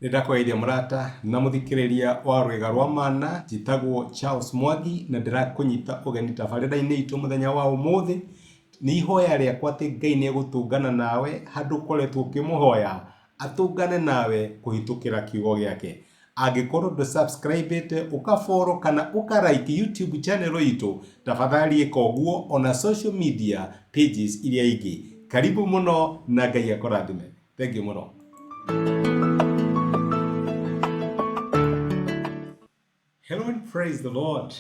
Nindakweithia murata na muthikiriria wa rwega rwa mana njitagwo Charles Mwangi na ndirakunyita ugeni tabarira-ini itu muthenya wa umuthi. Ni ihoya riakwa ati Ngai ni egutungana nawe handu ukoretwo ukimuhoya atungane nawe kuhitukira kiugo giake. Angikorwo ndu subscribe ukafollow kana ukarike YouTube channel itu, tafadhali ika uguo ona social media pages iria ingi. Karibu muno na Ngai akurathime. Thank you muno. Hello and praise the Lord.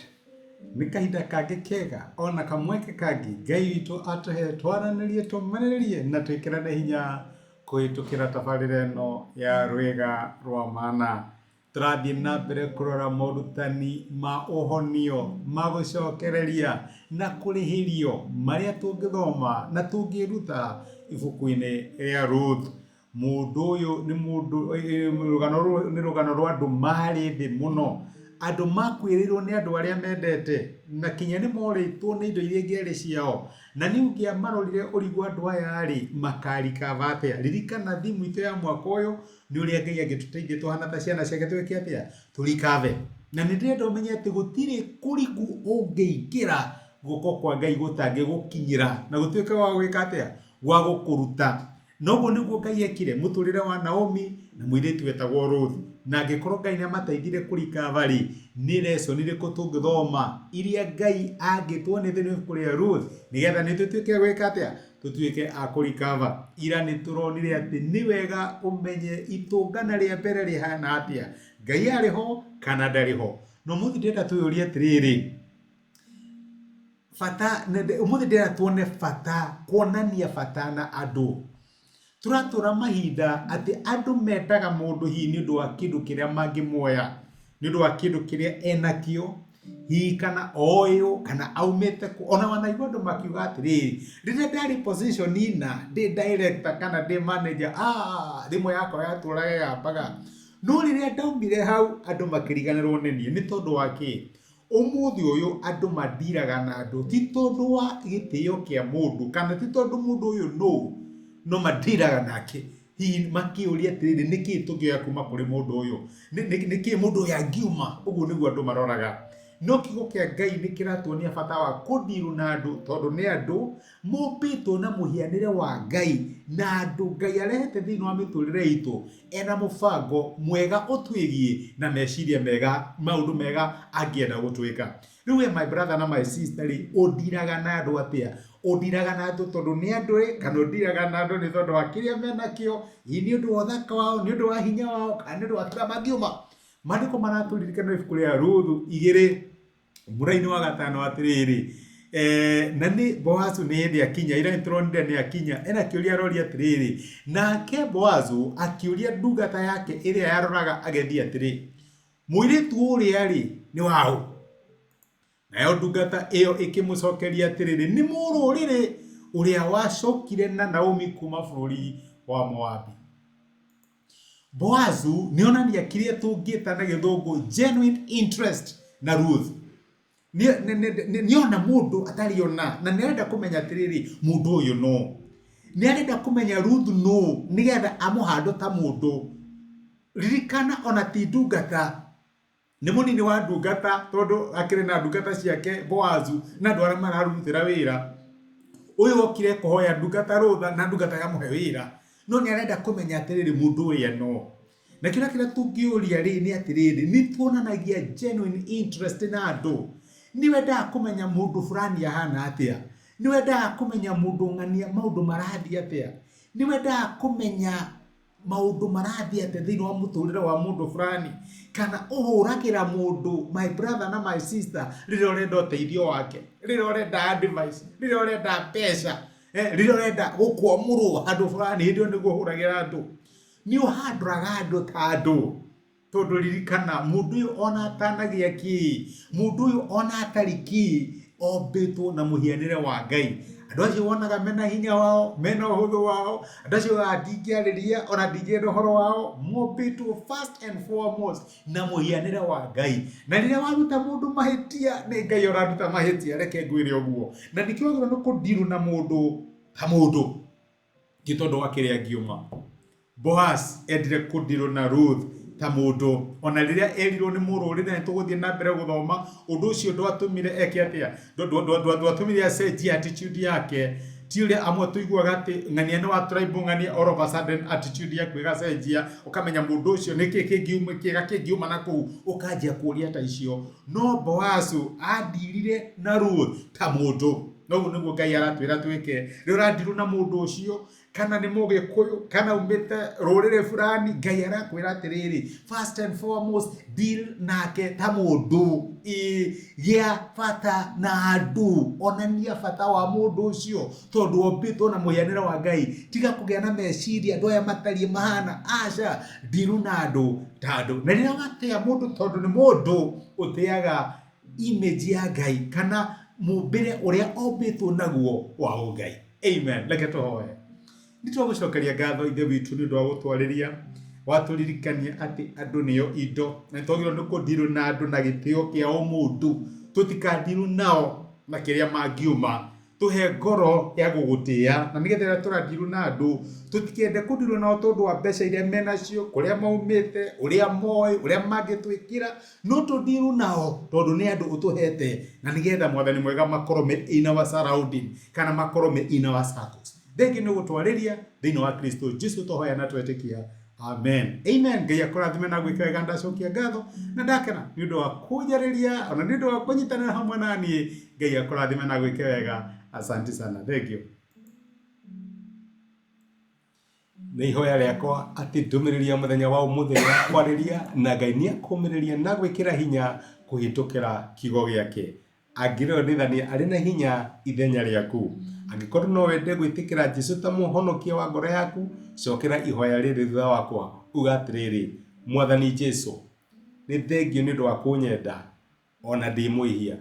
Nikahinda kage kega ona kamweke kagi Ngai witu atuhe twaranirie tumaniririe na twikirane hinya kuhitukira tabarira ino ya rwega rwa mana. Turathie na mbere kurora morutani ma uhonio ma gucokereria na kurihirio maria tungithoma na tungiruta ibuku-ini ria Ruth. Mundu uyu ni mundu rugano rwa andu mari thi muno. Andu makwirirwo ni andu aria mendete na kinya ni moritwo ni indo iria ngeri ciao na ni ungia marorire urigu andu aya ri makarika vatia. Ririkana thimu itu ya mwaka uyu ni uria Ngai agituteithia tuhana ta ciana ciake twike atia turikave. Na ni ndirenda umenye ati gutiri kurigu ungiingira guko kwa Ngai gutangi gukinyira na gutuika wa gwika atia wa gukuruta. Noguo niguo Ngai ekire muturire wa Naomi na muiritu wetagwo Ruth. Na angikorwo Ngai niamateithire kurikava ri ni lesson iriku tungithoma iria Ngai angitwone thini ibuku ria Ruth nigetha ni tutuike gwika atia tutuike a kurikava. Ira ni turonire ati ni wega umenye itungana ria mbere rihana atia, Ngai ariho kana ndariho. No muthi ndenda tuyurie atiriri fata umuthi ndenda tuone fata kuonania fata na andu. Turatura mahinda ati andu metaga mundu hi ni undu wa kindu kiria mangimuoya, ni undu wa kindu kiria enakio hi kana oyo kana aumete ku. Ona wanaigua andu makiuga atiriri riria ndari position ina ndi director kana ndi manager thimu yakwa yaturage yapaga. No riria ndaumire hau andu makiriganirwo ni nie ni tondu wa ki umuthi uyu andu madiraga na andu ti tondu wa gitio kia mundu kana ti tondu mundu uyu no madiraga nake. Hihi makiuria atiriri niki tungioya kuma kuri mundu uyu niki mundu uyu angiuma. Uguo niguo andu maroraga. No kiugo kia Ngai nikiratuonia bata wa kudiru na andu tondu ni andu mumbitwo na muhianire wa Ngai na andu Ngai arehete thini wa miturire itu ena mubango mwega utwigie na meciria mega maundu mega angienda gutwika. Riu my brother na my sister ri udiraga na andu atia udiraga na andu tondu ni andu ri kana udiraga na andu ni tondu wa kiria menakio hi ni undu wa thaka wao ni undu wa hinya wao kana ni undu wa kira mangiuma. Maandiko maraturirikana ibuku ria Ruth 2 muraini wa gatano atiriri na ni Boazu ni hindi akinya ira nturonire ni akinya ena kiuria roria atiriri nake Boazu akiuria ndungata yake iria yaroraga agethi atiri muiritu uria ri ni wao. Nayo ndungata iyo ikimucokeria atiriri ni mururire uria wacokire na Naomi kuma bururi wa Moabi. Boazu nionania kiria tungita na githungu genuine interest na Ruth. Niona mundu atariona na nirenda kumenya atiriri mundu uyu no. Nirenda kumenya Ruth no nigetha amuhando ta mundu. Ririkana ona ti ndungata ni munini wa ndungata tondu akire na ndungata ciake Boazu na andu aria mararutira wira. Uyu okire kuhoya ndungata rutha na ndungata yamuhe wira. No ni arenda kumenya atiriri mundu uyu no. Na kila tungiuria ri ni atiriri ni tuonanagia genuine interest na andu. Ni wenda kumenya mundu fulani ahana atia. Ni wenda kumenya mundu ngania maundu marathi atia. Ni wenda kumenya maundu marathi atia thini wa muturire wa mundu fulani kana uhuragira mundu my brother na my sister riria urenda uteithio wake, riria urenda advice, riria urenda pesa, riria urenda gukwamurwo handu fulani hindi niguo uhuragira andu. Ni uhanduraga andu ta andu tondu ririkana mundu uyu ona atanagia ki, mundu uyu ona atariki ombitwo na muhianire wa Ngai. Andu acio wonaga mena hinya wao mena uhuthu wao andu acio ndingiariria ona ndingienda uhoro wao mombitwo first and foremost na muhianire wa Ngai. Na riria waruta mundu mahitia ni Ngai uraruta mahitia reke ngwire uguo. Na nikio no kudiru na mundu ha mundu gitondu wa kiria ngiuma. Boaz endire kudirwo na Ruth ta mundu ona riria erirwo ni mururi na tuguthie na mbere guthoma undu ucio ndwatumire eke atia ndwatumire acenjie attitude yake ti uria amwe tuiguaga ati ng'ania ni wa tribe ng'ania all of a sudden attitude yaku igacenjia ukamenya mundu ucio niki kingiuma na kuu ukanjia kuria ta icio no Boaz adirire na Ruth ta mundu no niguo Ngai aratwira twike ruradirwo na mundu ucio kana ni Mugikuyu kana umite rurire fulani Ngai arakwira atiriri first and foremost deal nake ta mundu gia fata na andu onania fata wa mundu ucio tondu ombitwo na muhianira wa Ngai tiga kugia na meciria andu aya matarie mahana aca deal na andu tando na riria watia mundu tondu ni mundu utiaga image ya Ngai kana mumbire uria ombitwo naguo wa Ngai. Amen. Leke tuhoe. Nitwagucokeria ngatho ithe witu ni ndo gutwariria waturirikania ati andu niyo indo na twagirwo ni kundirwo na andu na gitio kia o mundu tutikandirwo nao na kiria mangiuma tuhe ngoro ya gugutia na nigetha turadirwo na andu tutikende kundirwo nao tondu wa mbeca iria menacio kuria maumite uria moi uria mangitwikira no tundirwo nao tondu ni andu utuhete na nigetha mwathani mwega makorome in our surrounding kana makorome in our circles. Thengi ni gutwariria thiini wa Kristo Jesu tuhoya na twetikia. Amen. Amen. Ngai akurathime na gwika wega ndacokia ngatho na ndakena ni undu wa kunjariria ona ni undu wa kunyitanira hamwe nani. Ngai akurathime na gwika wega. Asante sana. Thank you. Ni ihoya riakwa ati ndumiriria muthenya wa umuthenya kwariria na Ngai ni akumiriria na gwikira hinya kuhitukira kigo giake. Angirwo nithania ari na hinya ithenya riaku. Angikorwo no wende gwitikira Jesu ta muhonokia wa ngoro yaku cokera ihoya riri thutha wakwa ugatiriri mwathani Jesu ni thengio ni ndo wa kunyenda ona ndi muihia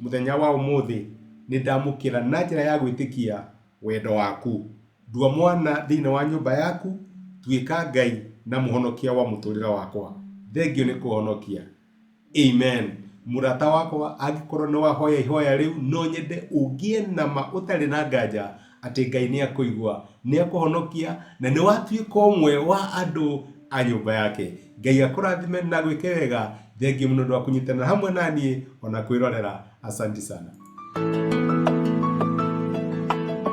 muthenya wa umuthi ni ndamukira na njira ya gwitikia wendo waku ndua mwana thiini wa nyumba yaku tuika Ngai na muhonokia wa muturira wakwa thengio ni kuhonokia. Amen. Murata wakwa angikorwo ni wahoya ihoya riu no nyende ugie nama utari na nganja ati Ngai ni akuigua ni akuhonokia na ni watuika umwe wa andu a nyumba yake. Ngai akurathime na gwike wega. Thengiũ muno ndo wa kunyitana hamwe nani ona kwirorera. Asante sana.